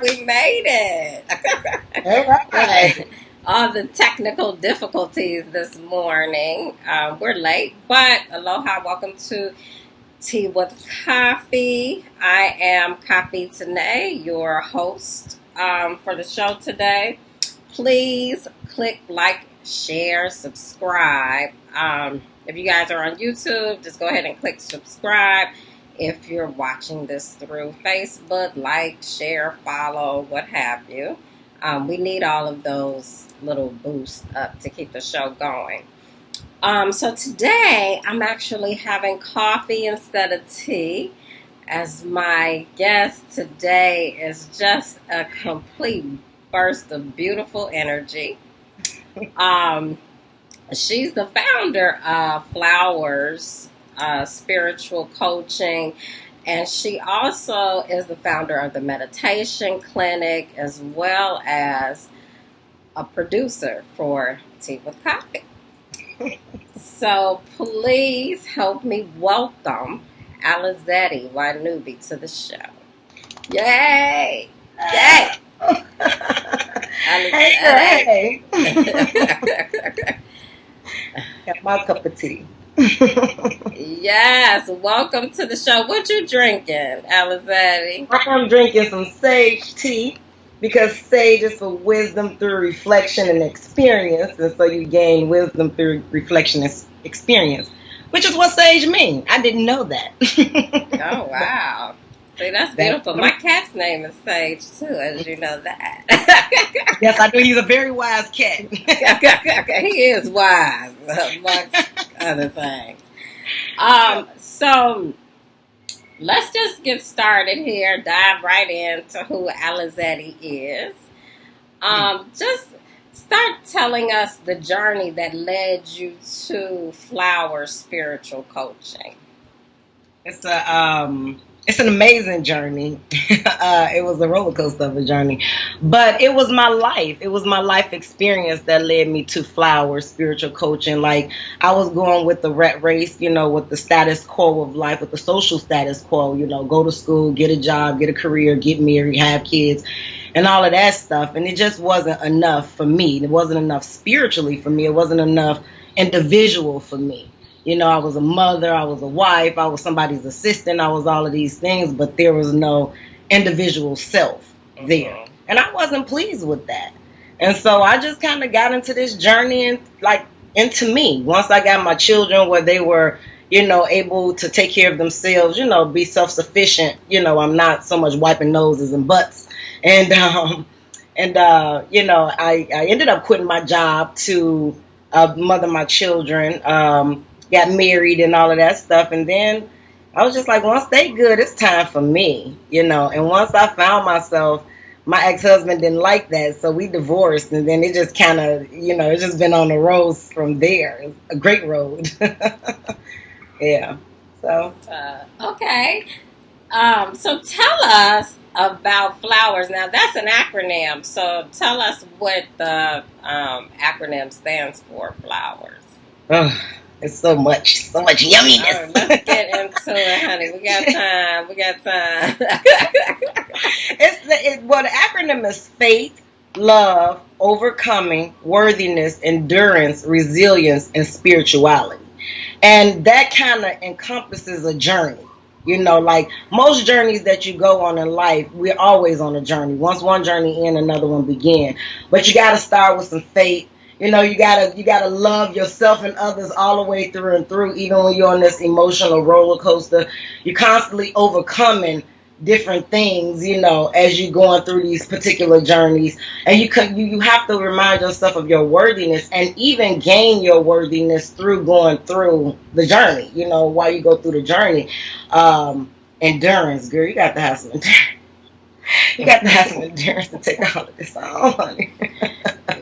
We made it. All right. With all the technical difficulties this morning. We're late, but aloha. Welcome to Tea with Coffee. I am Coffee Tanae, your host for the show today. Please click like, share, subscribe. If you guys are on YouTube, just go ahead and click subscribe. If you're watching this through Facebook, like, share, follow, what have you. We need all of those little boosts up to keep the show going. So today I'm actually having coffee instead of tea, as my guest today is just a complete burst of beautiful energy. Um, she's the founder of Flowers Spiritual Coaching, and she also is the founder of the Meditation Clinic, as well as a producer for Tea with Coffee. So please help me welcome Alizeti Wanubi to the show. Yay! Yay! Hey, got my cup of tea. Yes, welcome to the show. What you drinking, Alizeti? I'm drinking some sage tea because sage is for wisdom through reflection and experience, and so you gain wisdom through reflection and experience, which is what sage means. I didn't know that. Oh wow! See, that's That- beautiful. My cat's name is Sage too, as you know that. yes, I do. He's a very wise cat. He is wise, amongst other things. So let's just get started here. Dive right into who Alizeti is. Just start telling us the journey that led you to Flower Spiritual Coaching. It's an amazing journey. It was a roller coaster of a journey, but it was my life. It was my life experience that led me to Flower Spiritual Coaching. Like I was going with the rat race, with the status quo of life, with the social status quo. Go to school, get a job, get a career, get married, have kids, and all of that stuff. And it just wasn't enough for me. It wasn't enough spiritually for me. It wasn't enough individual for me. I was a mother, I was a wife, I was somebody's assistant, I was all of these things, but there was no individual self there. And I wasn't pleased with that. And so I just kind of got into this journey and into me. Once I got my children where they were, able to take care of themselves, be self-sufficient, I'm not so much wiping noses and butts. And, I ended up quitting my job to mother my children. Got married and all of that stuff, and then I was just like, once they good, it's time for me, and once I found myself, my ex-husband didn't like that, so we divorced, and then it just kind of, it's just been on the road from there. It's a great road. Yeah, so Okay. So tell us about Flowers. Now that's an acronym. So tell us what the acronym stands for. Flowers. oh, it's so much yumminess. Let's get into it, honey. We got time. We got time. Well, the acronym is faith, love, overcoming, worthiness, endurance, resilience, and spirituality. And that kind of encompasses a journey. Like most journeys that you go on in life, we're always on a journey. Once one journey ends, another one begin. But you got to start with some faith. You gotta love yourself and others all the way through and through. Even when you're on this emotional roller coaster, you're constantly overcoming different things. As you're going through these particular journeys, and you have to remind yourself of your worthiness, and even gain your worthiness through going through the journey. While you go through the journey, endurance, girl, you got to have some endurance. You got to have some endurance to take all of this on, honey.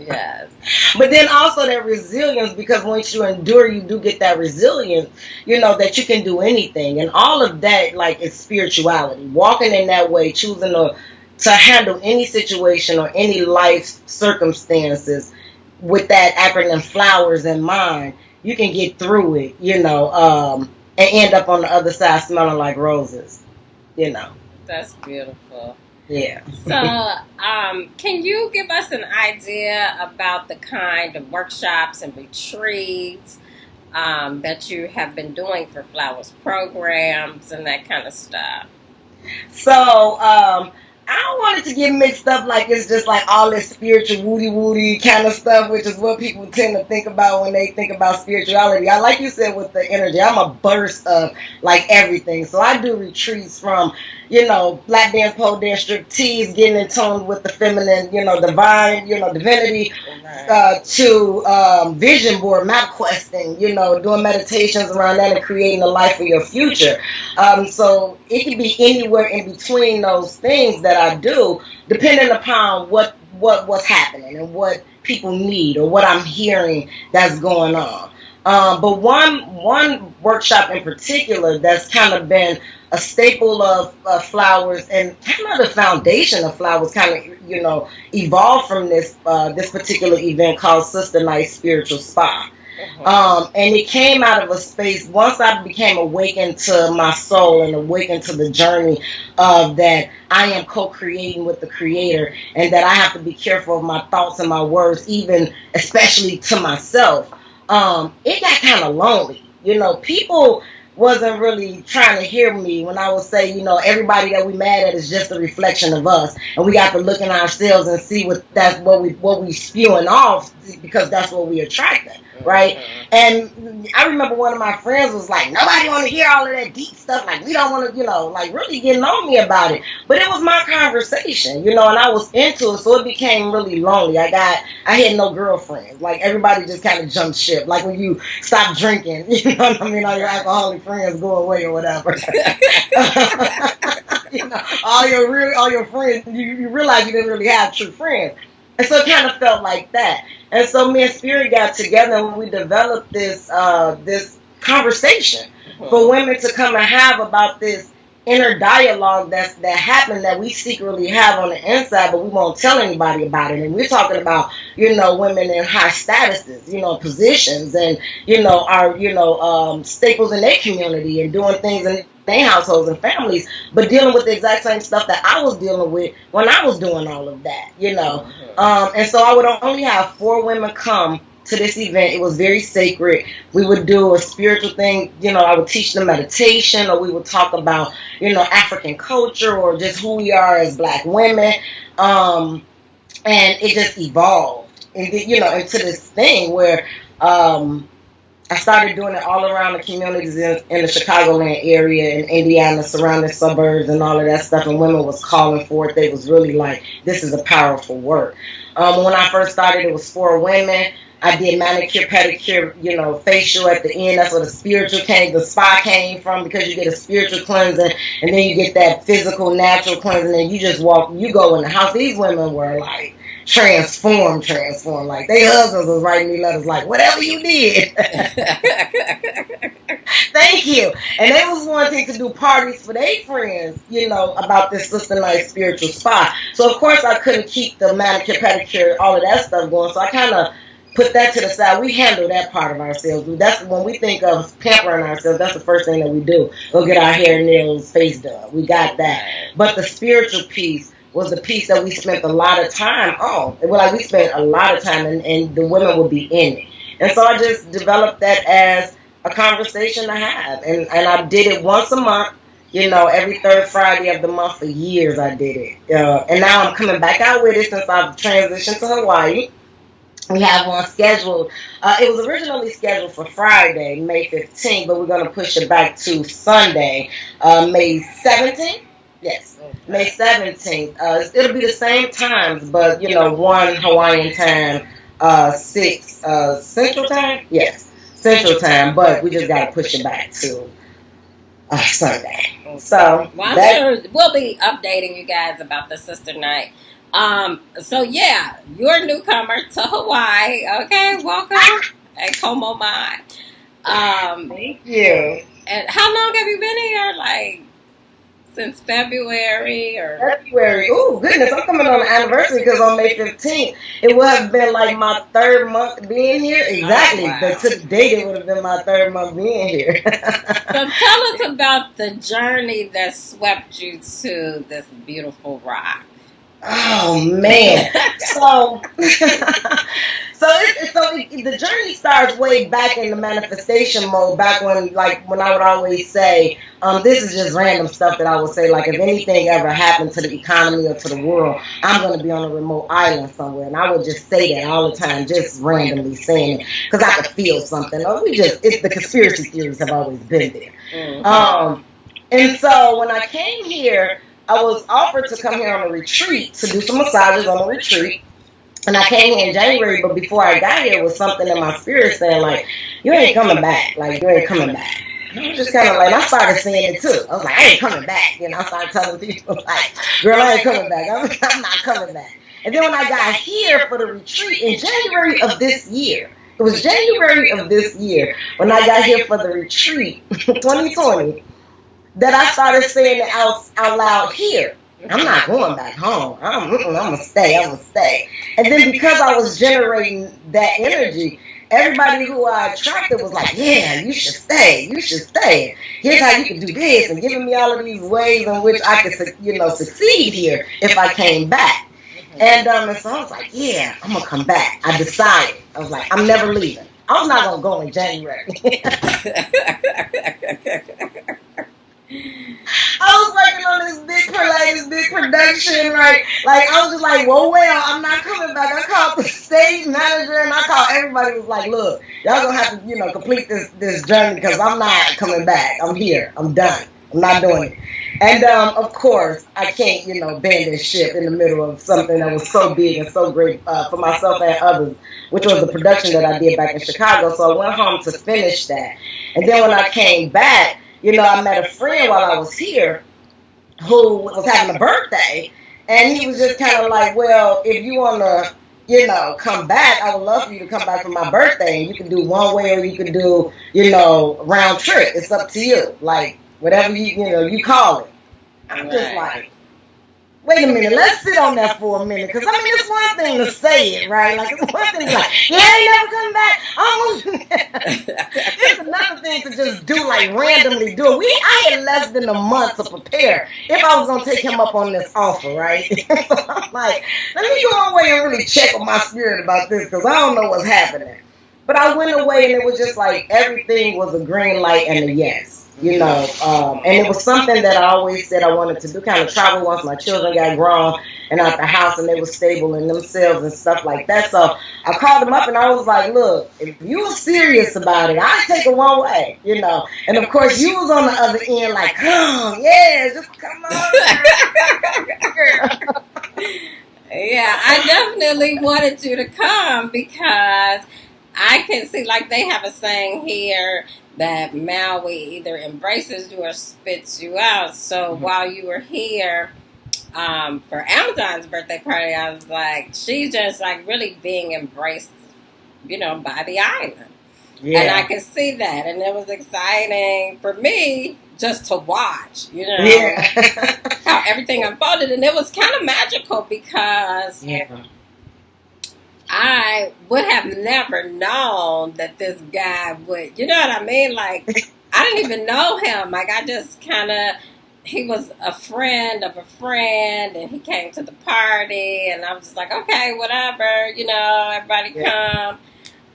Yes. But then also that resilience, because once you endure, you do get that resilience, that you can do anything. And all of that, is spirituality. Walking in that way, choosing to handle any situation or any life circumstances with that acronym Flowers in mind, you can get through it, and end up on the other side smelling like roses. That's beautiful. Yeah. So, can you give us an idea about the kind of workshops and retreats that you have been doing for flowers programs and that kind of stuff? So, I don't want it to get mixed up like it's just like all this spiritual woody woody kind of stuff, which is what people tend to think about when they think about spirituality. I like you said with the energy, I'm a burst of like everything. So I do retreats from, black dance, pole dance, strip tease, getting in tune with the feminine, divine, divinity, Right. to vision board, map questing, doing meditations around that and creating a life for your future. So it can be anywhere in between those things that I do, depending upon what's happening and what people need or what I'm hearing that's going on. But one workshop in particular that's kind of been a staple of flowers and kind of the foundation of flowers kind of evolved from this particular event called Sister Night Spiritual Spa. And it came out of a space once I became awakened to my soul and awakened to the journey of that I am co-creating with the creator and that I have to be careful of my thoughts and my words, even especially to myself. It got kind of lonely. People wasn't really trying to hear me when I would say, everybody that we mad at is just a reflection of us, and we got to look in ourselves and see what we spewing off because that's what we attracting, right? And I remember one of my friends was like, nobody want to hear all of that deep stuff. Like we don't want to, like really getting on me about it. But it was my conversation, and I was into it, so it became really lonely. I had no girlfriends. Like everybody just kind of jumped ship. Like when you stop drinking, you know what I mean? All your alcoholic friends go away or whatever. All your friends, you realize you didn't really have true friends. And so it kind of felt like that. And so me and Spirit got together and we developed this conversation for women to come and have about this inner dialogue that happened that we secretly have on the inside, but we won't tell anybody about it. And we're talking about, women in high statuses, positions and, our, staples in their community and doing things in their households and families, but dealing with the exact same stuff that I was dealing with when I was doing all of that. And so I would only have 4 women come to this event. It was very sacred. We would do a spiritual thing. I would teach them meditation, or we would talk about, African culture, or just who we are as Black women. And it just evolved, into this thing where I started doing it all around the communities in the Chicagoland area and Indiana, surrounding suburbs and all of that stuff. And women was calling for it. They was really like, this is a powerful work. When I first started, it was 4 women. I did manicure, pedicure, facial at the end. That's where the spa came from, because you get a spiritual cleansing and then you get that physical, natural cleansing, and you just you go in the house. These women were like, transform. Like their husbands was writing me letters like, whatever you did. Thank you. And they was wanting to do parties for their friends, about this Sister Night Spiritual Spa. So of course I couldn't keep the manicure, pedicure, all of that stuff going. So I kind of put that to the side. We handle that part of ourselves. That's when we think of pampering ourselves. That's the first thing that we do. Go get our hair, nails, face done. We got that. But the spiritual piece was the piece that we spent a lot of time on. We spent a lot of time, and the women would be in it. And so I just developed that as a conversation to have. And I did it once a month, every 3rd Friday of the month for years I did it. And now I'm coming back out with it since I've transitioned to Hawaii. We have one scheduled. It was originally scheduled for Friday, May 15th, but we're going to push it back to Sunday, May 17th. Yes, May 17th. It'll be the same times, but, 1 Hawaiian time, 6 Central time. Yes, Central time, but we just got to push it back to Sunday. So, well, I'm sure we'll be updating you guys about the Sister Night. So yeah, you're a newcomer to Hawaii. Okay, welcome at Como Mai. Thank you. And how long have you been here? Like since February or February. Oh, goodness. I'm coming on the anniversary because on May 15th, it would have been like my third month being here. oh Exactly. wow. To the date, it would have been my third month being here. So tell us about the journey that swept you to this beautiful rock. Oh man. So the journey starts way back in the manifestation mode, back when when I would always say, this is just random stuff that I would say, like if anything ever happened to the economy or to the world, I'm gonna be on a remote island somewhere. And I would just say that all the time, just randomly saying it. Because I could feel something. Or it's the conspiracy theories have always been there. And so when I came here, I was offered to come here on a retreat to do some massages on a retreat. And I came here in January, but before I got here, was something in my spirit saying, like, you ain't coming back. Like, you ain't coming back. And I was just kind of like, I started saying it too. I was like, I ain't coming back. I started telling people, like, girl, I ain't coming back. I'm not coming back. And then when I got here for the retreat in January of this year, it was January of this year, when I got here for the retreat, 2020, that I started saying it out loud here. I'm not going back home. I'm going to stay. I'm going to stay. And then because I was generating that energy, everybody who I attracted was like, yeah, you should stay. You should stay. Here's how you can do this. And giving me all of these ways in which I could, succeed here if I came back. And so I was like, yeah, I'm going to come back. I decided. I was like, I'm never leaving. I was not going to go in January. I was working on this big production, right? Like, I was just like, well, I'm not coming back. I called the stage manager and I called everybody. Was like, look, y'all gonna have to, complete this journey because I'm not coming back. I'm here. I'm done. I'm not doing it. And, of course, I can't, abandon ship in the middle of something that was so big and so great for myself and others, which was the production that I did back in Chicago. So I went home to finish that. And then when I came back, I met a friend while I was here who was having a birthday, and he was just kind of like, well, if you want to, come back, I would love for you to come back for my birthday, and you can do one way or you can do, round trip. It's up to you. Like, whatever you call it. I'm just like, wait a minute, let's sit on that for a minute. Because, it's one thing to say it, right? Like, it's one thing to like, yeah, I ain't never come back. It's another thing to just do, like, randomly do it. I had less than a month to prepare if I was going to take him up on this offer, right? So I'm like, let me go away and really check with my spirit about this because I don't know what's happening. But I went away and it was just like everything was a green light and a yes. And it was something that I always said I wanted to do, kind of travel once my children got grown and out the house and they were stable in themselves and stuff like that. So I called them up and I was like, look, if you were serious about it, I'd take it one way, And of course, you was on the other end like, come, yeah, just come on, girl. Yeah, I definitely wanted you to come because I can see, like they have a saying here, that Maui either embraces you or spits you out. So while you were here for Amazon's birthday party, I was like, she's just like really being embraced, by the island. Yeah. And I could see that. And it was exciting for me just to watch, how everything unfolded. And it was kind of magical because I would have never known that this guy would, you know what I mean? Like, I didn't even know him. Like, I just he was a friend of a friend, and he came to the party, and I was just like, okay, whatever, everybody come.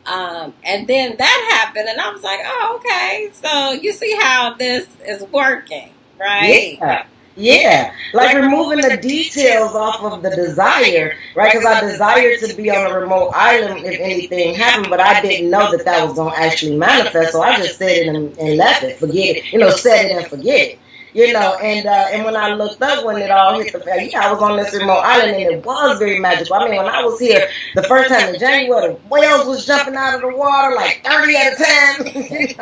And then that happened, and I was like, oh, okay. So you see how this is working, right? Yeah. Yeah, like removing the details off of the desire, right? Because I desired to be on a remote island if anything happened, but I didn't know that was going to actually manifest. So I just said it and left it, forget it, set it and forget it. And when I looked up when it all hit the fan, I was on this remote island and it was very magical. When I was here the first time in January, the whales was jumping out of the water like 30 at a time.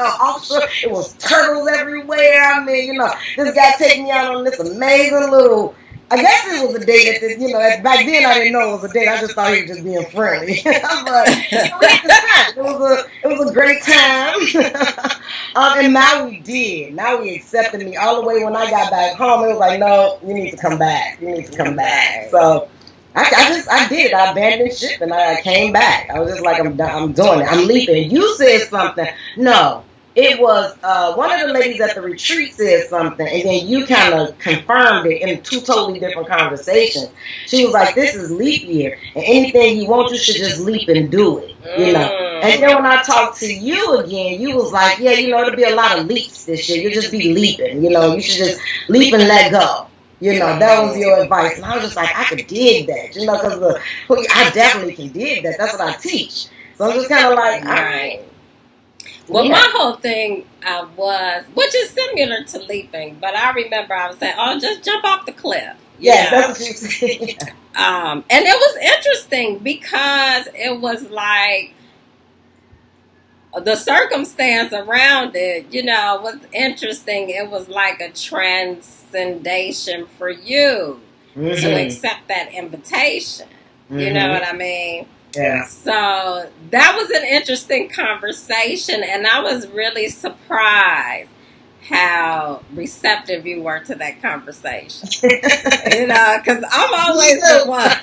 Offshore, it was turtles everywhere. This guy taking me out on this amazing little I guess it was a date at this, back then I didn't know it was a date. I just thought he was just being friendly. But we had the time. It was a great time. And Maui accepted me all the way when I got back home. It was like, no, you need to come back. You need to come back. So I did. I abandoned ship and I came back. I was just like, I'm doing it. I'm leaping. You said something. No. It was one of the ladies at the retreat said something, and then you kind of confirmed it in two totally different conversations. She was like, "This is leap year, and anything you want, you should just leap and do it." And then when I talked to you again, you was like, "Yeah, it'll be a lot of leaps this year. You'll just be leaping. You should just leap and let go." That was your advice, and I was just like, I could dig that, because I definitely can dig that. That's what I teach. So I'm just kind of like, all right. Well, my whole thing was, which is similar to leaping, but I remember I was saying, "Oh, just jump off the cliff." That's what you said. And it was interesting because it was like the circumstance around it, was interesting. It was like a transcendation for you to accept that invitation. You know what I mean? Yeah. So that was an interesting conversation, and I was really surprised how receptive you were to that conversation. Because I'm always the one.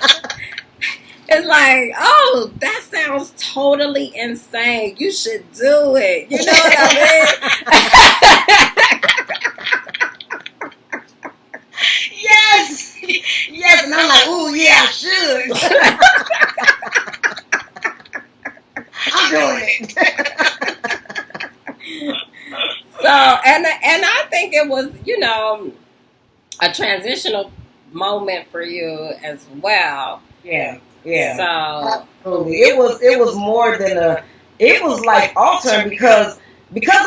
It's like, oh, that sounds totally insane. You should do it. You know what I mean? Yes, and I'm like, ooh, yeah, I should. I'm doing it. So, and I think it was, a transitional moment for you as well. Yeah. So absolutely, it was more than it was like altering because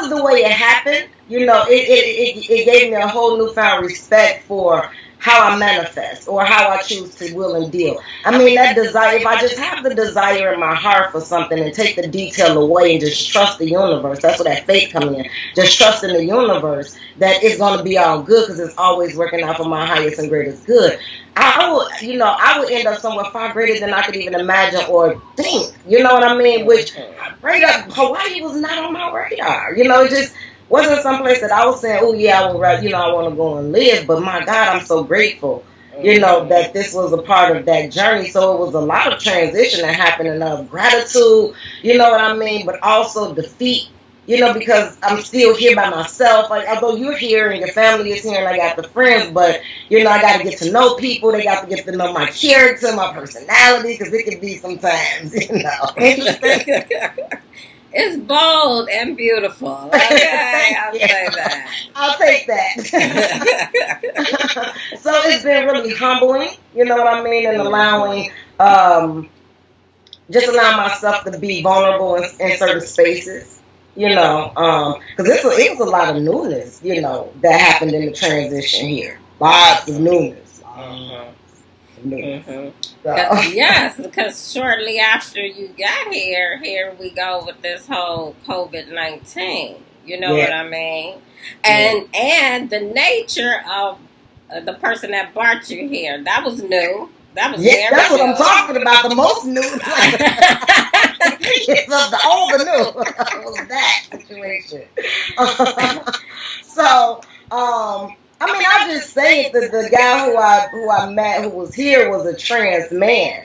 of the way it happened. It gave me a whole newfound respect for how I manifest or how I choose to will and deal. I mean, that desire, if I just have the desire in my heart for something and take the detail away and just trust the universe, that's where that faith comes in. Just trust in the universe that it's going to be all good because it's always working out for my highest and greatest good. I would end up somewhere far greater than I could even imagine or think. You know what I mean? Which, right up, Hawaii was not on my radar. It just wasn't someplace that I was saying, oh yeah, I want to go and live. But my God, I'm so grateful, that this was a part of that journey. So it was a lot of transition that happened and of gratitude, you know what I mean? But also defeat, because I'm still here by myself. Like, although you're here and your family is here and I got the friends, but, I got to get to know people. They got to get to know my character, my personality, because it can be sometimes, interesting. It's bold and beautiful. Okay, I'll say that. I'll take that. So it's been really humbling, you know what I mean, and allowing, just allowing myself to be vulnerable in certain spaces, because it was a lot of newness, that happened in the transition here. Lots of newness. Yes, because shortly after you got here we go with this whole COVID-19. You know what I mean? And the nature of the person that brought you here, that was new. That was that's what I'm talking about. The most new, all the new was that situation. So, I mean, I just say that the guy who I met who was here was a trans man,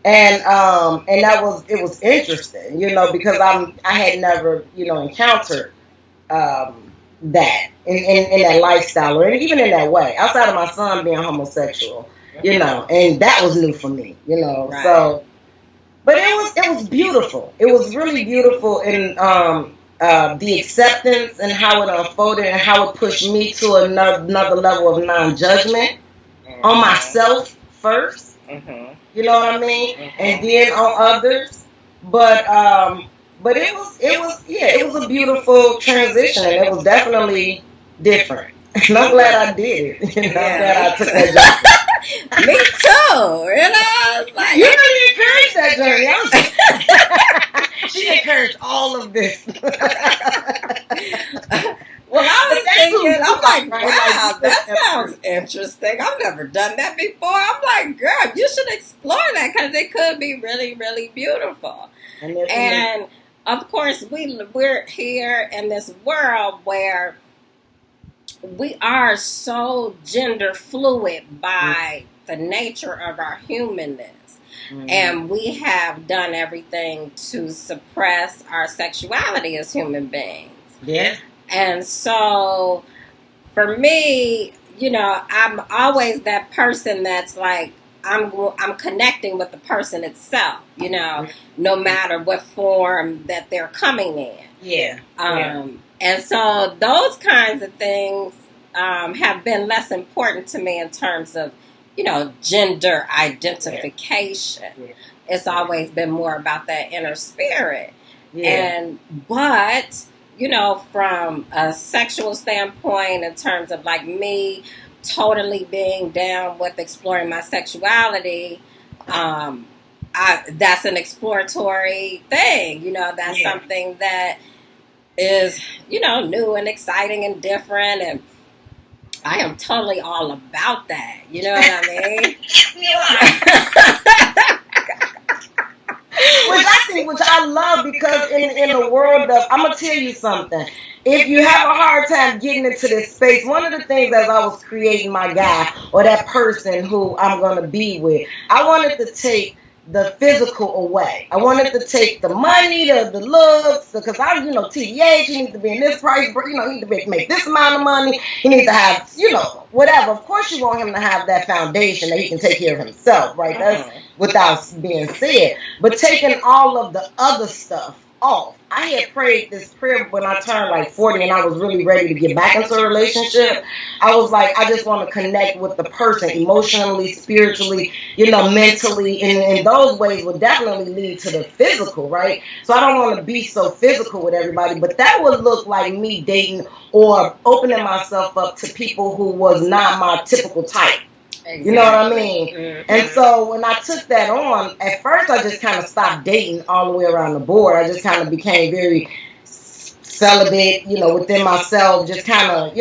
and it was interesting, because I had never encountered that in that lifestyle or even in that way outside of my son being homosexual, and that was new for me, Right. So, but it was beautiful. It was really beautiful in the acceptance and how it unfolded and how it pushed me to another level of non-judgment on myself first. You know what I mean? And then on others. But it was a beautiful transition, and it was definitely different. And I'm glad I did it. I'm glad I took that journey. Me too. Like, you really encouraged that journey. She encouraged all of this. Well, I But was that's who thinking, you I'm like, are, right? wow, Like, you that just sounds interesting. I've never done that before. I'm like, girl, you should explore that because it could be really, really beautiful. And of course, we're here in this world where we are so gender fluid by the nature of our humanness. And we have done everything to suppress our sexuality as human beings. Yeah. And so for me, I'm always that person that's like, I'm connecting with the person itself, no matter what form that they're coming in. Yeah. And so those kinds of things have been less important to me in terms of, gender identification. Yeah. It's always been more about that inner spirit. Yeah. But from a sexual standpoint, in terms of like me totally being down with exploring my sexuality, that's an exploratory thing. That's something that is, new and exciting and different. And I am totally all about that. You know what I mean? Which I love, because in the world of, I'm gonna tell you something. If you have a hard time getting into this space, one of the things as I was creating my guy or that person who I'm gonna be with, I wanted to take the physical away. I wanted to take the money, the looks, because TDH, he needs to be in this price, he needs to make this amount of money, he needs to have, whatever. Of course you want him to have that foundation that he can take care of himself, right? That's without being said. But taking all of the other stuff off. I had prayed this prayer when I turned like 40 and I was really ready to get back into a relationship. I was like, I just want to connect with the person emotionally, spiritually, mentally. And those ways would definitely lead to the physical, right? So I don't want to be so physical with everybody, but that would look like me dating or opening myself up to people who was not my typical type. Exactly. You know what I mean? Mm-hmm. And so when I took that on, at first I just kind of stopped dating all the way around the board. I just kind of became very celibate, within myself, just kind of,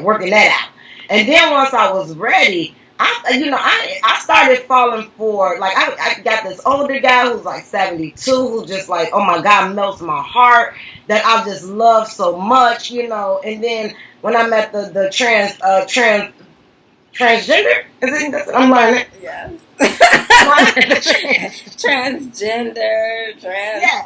working that out. And then once I was ready, I started falling for, like, I got this older guy who's like 72, who's just like, oh my God, melts my heart, that I just love so much, And then when I met the transgender? I'm learning. Yes. Transgender, Yeah.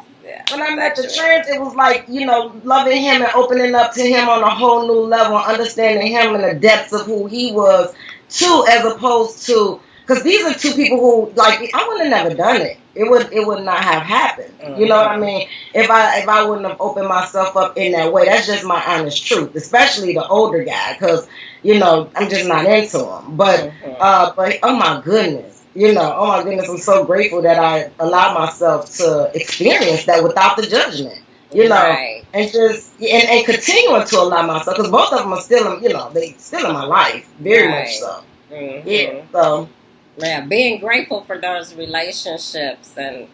When I met the trans, it was like, loving him and opening up to him on a whole new level, understanding him in the depths of who he was, too, as opposed to, because these are two people who, like, I would have never done it. It would not have happened. You know what I mean? If I wouldn't have opened myself up in that way. That's just my honest truth, especially the older guy, because, I'm just not into him. But oh my goodness. Oh my goodness, I'm so grateful that I allowed myself to experience that without the judgment. Right. And just and continuing to allow myself, because both of them are still, they still in my life, very much so. Mm-hmm. Yeah. So. Yeah, being grateful for those relationships, and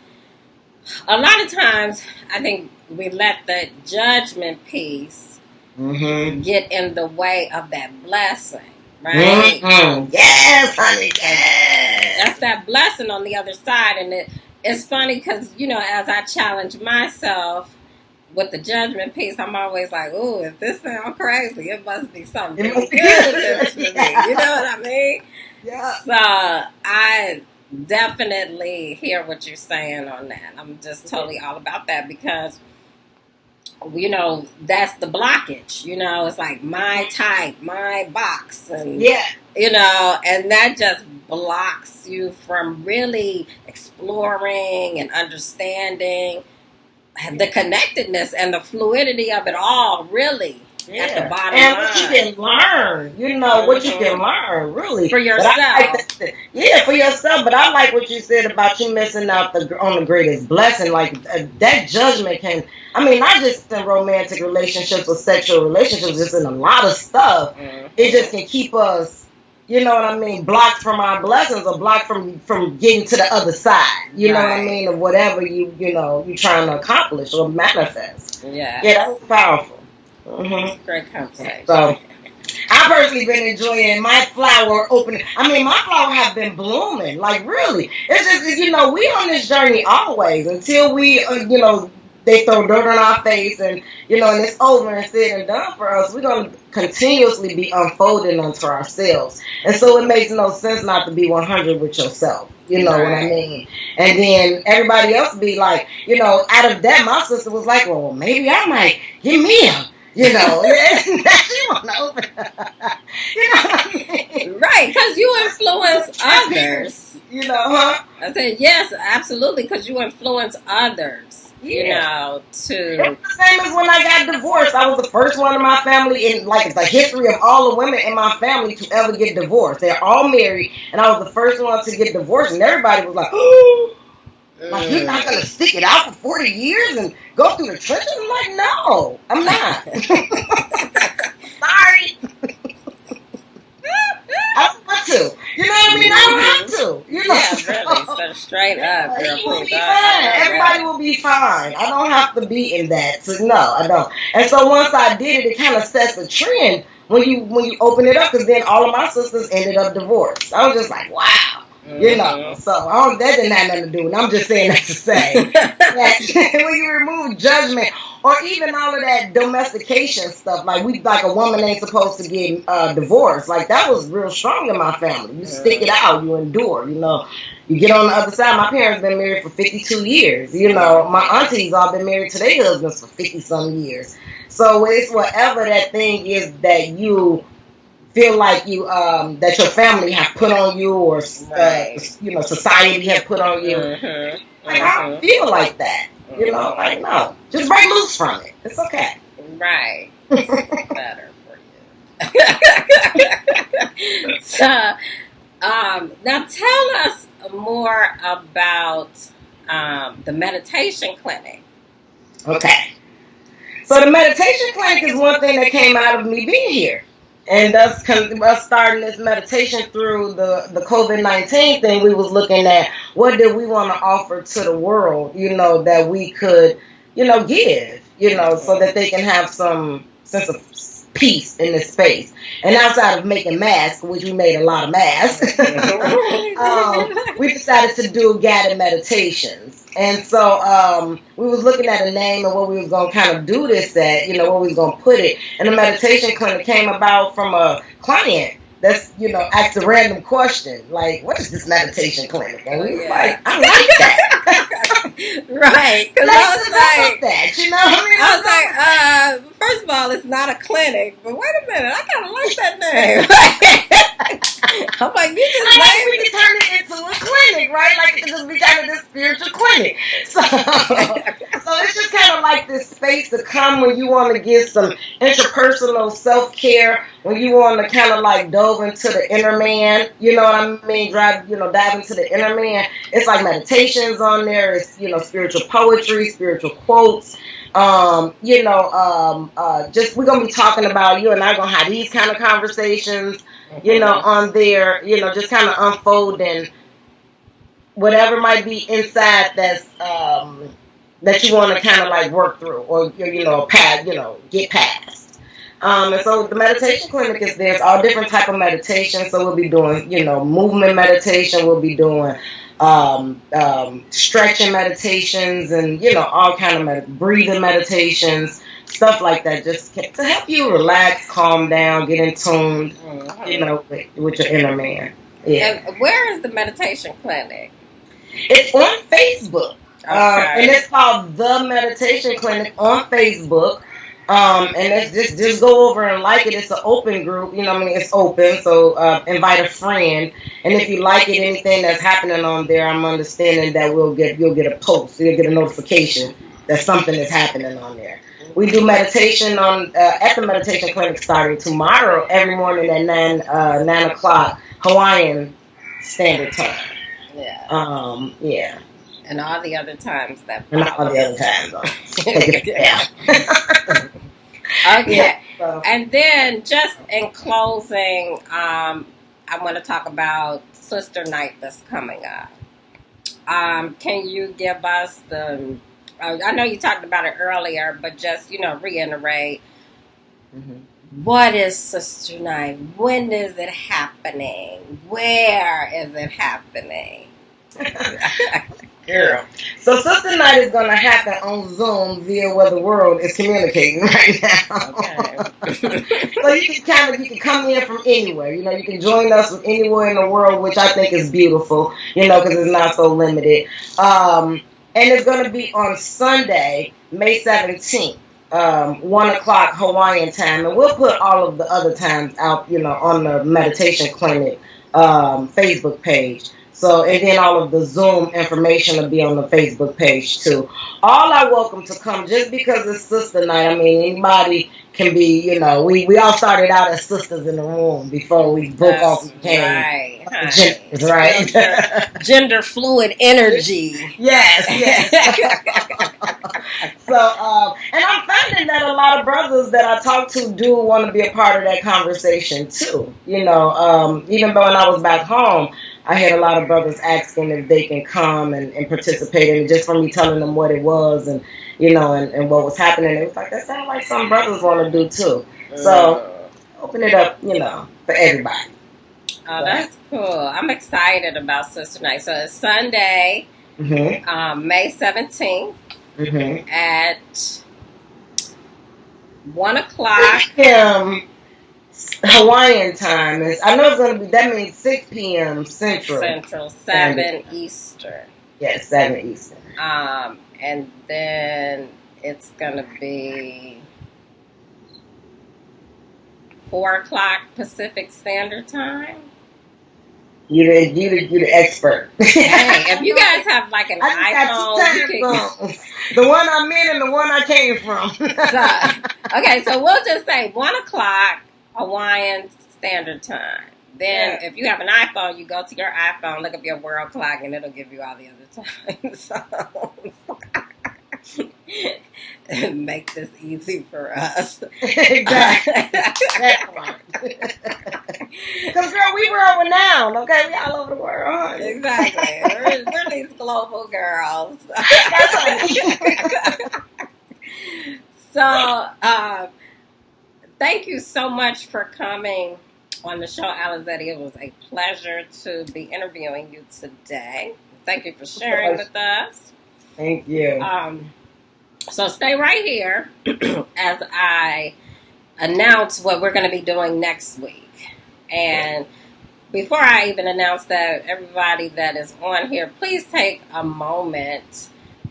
a lot of times I think we let the judgment piece get in the way of that blessing. Right? Mm-hmm. Yes, honey. Yes. That's that blessing on the other side. And it's funny because, as I challenge myself with the judgment piece, I'm always like, ooh, if this sounds crazy, it must be something really good in this for me. You know what I mean? Yeah. So I definitely hear what you're saying on that. I'm just totally all about that because, that's the blockage. It's like my type, my box. And, and that just blocks you from really exploring and understanding the connectedness and the fluidity of it all, really. Yeah. At the bottom and line. What you can learn, what you can learn, really. For yourself. For yourself. But I like what you said about you missing out on the greatest blessing. Like, that judgment can, not just in romantic relationships or sexual relationships, just in a lot of stuff. It just can keep us, blocked from our blessings, or blocked from getting to the other side. You know what I mean? Of whatever you're trying to accomplish or manifest. Yeah. Yeah, that was powerful. It's Mm-hmm. a great conversation. So I personally been enjoying my flower opening. I mean, my flower have been blooming, like really. It's just we on this journey always until we they throw dirt on our face and and it's over and said and done for us. We're gonna continuously be unfolding unto ourselves, and so it makes no sense not to be 100 with yourself. You know what I Right. mean? And then everybody else be like, out of that, my sister was like, well, maybe I might give me a. You know, she want to open. You know what I mean? Right, because you influence others. Huh? I said, yes, absolutely, because you influence others, Yeah. to. It's the same as when I got divorced. I was the first one in my family in like the history of all the women in my family to ever get divorced. They're all married, and I was the first one to get divorced, and everybody was like, oh, like, you're not going to stick it out for 40 years and go through the trenches? I'm like, no, I'm not. Sorry. I don't want to. You know what I mean? I don't have to. Yeah, really. So straight up, girl, He will please. be fine. Everybody will be fine. I don't have to be in that. So no, I don't. And so once I did it, it kind of sets a trend when you open it up, because then all of my sisters ended up divorced. I was just like, wow. So that didn't have nothing to do with it. I'm just saying that to say that when you remove judgment or even all of that domestication stuff, like a woman ain't supposed to get divorced. Like that was real strong in my family. You stick it out, you endure. You get on the other side. My parents been married for 52 years. My aunties all been married to their husbands for 50 some years. So it's whatever that thing is that you feel like you that your family have put on you, or society have put on you. Like I don't feel like that. Like no, just break loose from it. It's okay. Right. It's better for you. So, now tell us more about the meditation clinic. Okay. So the meditation clinic is one thing that came out of me being here. And us starting this meditation through the COVID-19 thing, we was looking at what did we want to offer to the world, that we could, give, so that they can have some sense of peace in this space. And outside of making masks, which we made a lot of masks, we decided to do guided meditations. And so we was looking at a name and what we was going to kind of do this at, where we was going to put it. And the meditation clinic came about from a client that's, asked a random question, like, what is this meditation clinic? And we was like, I like that. Right. Because I was like, that, I was like, first of all, it's not a clinic, but wait a minute, I kind of like that name. I'm like, you just we can turn it into a clinic, right? Like it can just be kind of this spiritual clinic. So it's just kind of like this space to come when you want to get some interpersonal self-care, when you want to kind of like dove into the inner man, you know what I mean? Dive into the inner man. It's like meditations on there. It's, spiritual poetry, spiritual quotes. Just we're gonna be talking about, you and I gonna have these kind of conversations, on there, just kind of unfolding whatever might be inside that's that you want to kind of like work through or get past. And so the meditation clinic is there's all different type of meditation. So we'll be doing movement meditation. We'll be doing stretching meditations and all kind of breathing meditations, stuff like that, just to help you relax, calm down, get in tune, with your inner man. Yeah. And where is the meditation clinic? It's on Facebook. And it's called The Meditation Clinic on Facebook. And it's just go over and like it. It's an open group, it's open. So invite a friend, and if you like it, anything that's happening on there, I'm understanding that you'll get a post, you'll get a notification that something is happening on there. We do meditation at the meditation clinic starting tomorrow every morning at 9 o'clock Hawaiian Standard Time. Yeah. Yeah. And all the other times that follow. And all the other times. Yeah. Okay. Yeah, so. And then just in closing, I want to talk about Sister Night that's coming up. Can you give us I know you talked about it earlier, but just, reiterate What is Sister Night? When is it happening? Where is it happening? Girl. So Sister Night is going to happen on Zoom via where the world is communicating right now. Okay. So you can come in from anywhere. You can join us from anywhere in the world, which I think is beautiful. Because it's not so limited. And it's going to be on Sunday, May 17th. 1 o'clock Hawaiian time, and we'll put all of the other times out, on the Meditation Clinic Facebook page. So, and then all of the Zoom information will be on the Facebook page too. All are welcome to come just because it's Sister Night. I mean, anybody can be, we all started out as sisters in the room before we broke off and became genders, right? Gender fluid energy. Yes. So, and I'm finding that a lot of brothers that I talk to do want to be a part of that conversation too. Even though when I was back home, I had a lot of brothers asking if they can come and participate in it, just from me telling them what it was and and what was happening. It was like, that sounds like some brothers want to do too. So open it up, for everybody. Oh, that's cool. I'm excited about Sister Night. So it's Sunday, May 17th at 1 o'clock. Hawaiian time is, I know it's going to be, that means 6 p.m. Central, 7 Eastern. Yes, 7 Eastern. And then it's going to be 4 o'clock Pacific Standard Time. You're the expert. Hey, if you guys have like an iPhone, the one I'm in and the one I came from. So we'll just say 1 o'clock Hawaiian Standard Time. Then if you have an iPhone, you go to your iPhone, look up your world clock, and it'll give you all the other times. So make this easy for us. Exactly. Because, girl, we world renowned, okay? We all over the world. Exactly. We're these global girls. So, thank you so much for coming on the show, Alizette. It was a pleasure to be interviewing you today. Thank you for sharing with us. Thank you. So stay right here as I announce what we're going to be doing next week. And before I even announce that, everybody that is on here, please take a moment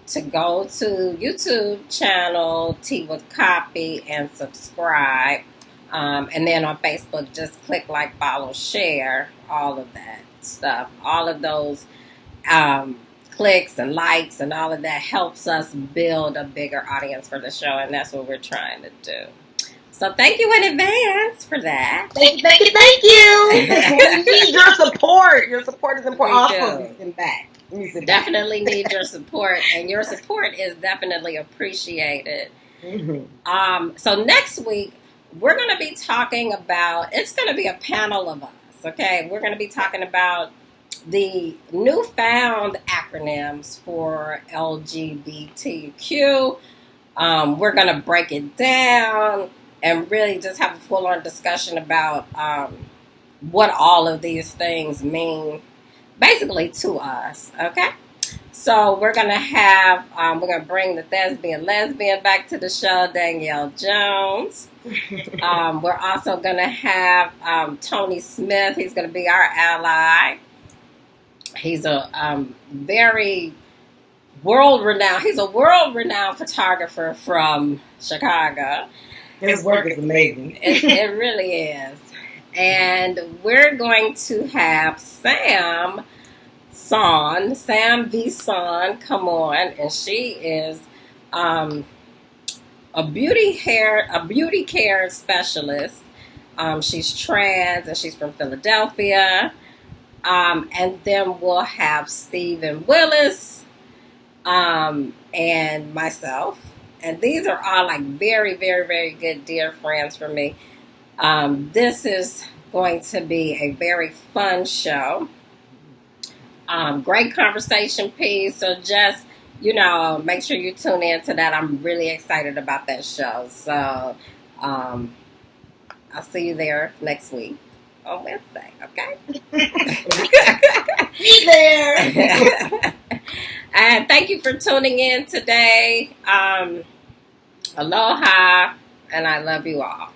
to go to YouTube channel Tea with Copy and subscribe. And then on Facebook, just click like, follow, share, all of that stuff. All of those clicks and likes and all of that helps us build a bigger audience for the show, and that's what we're trying to do. So thank you in advance for that. Thank you. We need your support. Your support is important. Definitely need your support, and your support is definitely appreciated. So next week, we're going to be talking about, it's going to be a panel of us, okay? We're going to be talking about the newfound acronyms for LGBTQ. We're going to break it down and really just have a full-on discussion about what all of these things mean, basically, to us, okay? So we're going to bring the lesbian back to the show, Danielle Jones. We're also going to have Tony Smith. He's going to be our ally. He's a very world-renowned. He's a world-renowned photographer from Chicago. His work is amazing. It really is. And we're going to have Sam V. Son, come on, and she is a beauty care specialist. She's trans and she's from Philadelphia. And then we'll have Stephen Willis and myself. And these are all like very, very, very good dear friends for me. This is going to be a very fun show. Great conversation piece. So just, make sure you tune in to that. I'm really excited about that show. So I'll see you there next week on Wednesday. Okay. Be there. And thank you for tuning in today. Aloha, and I love you all.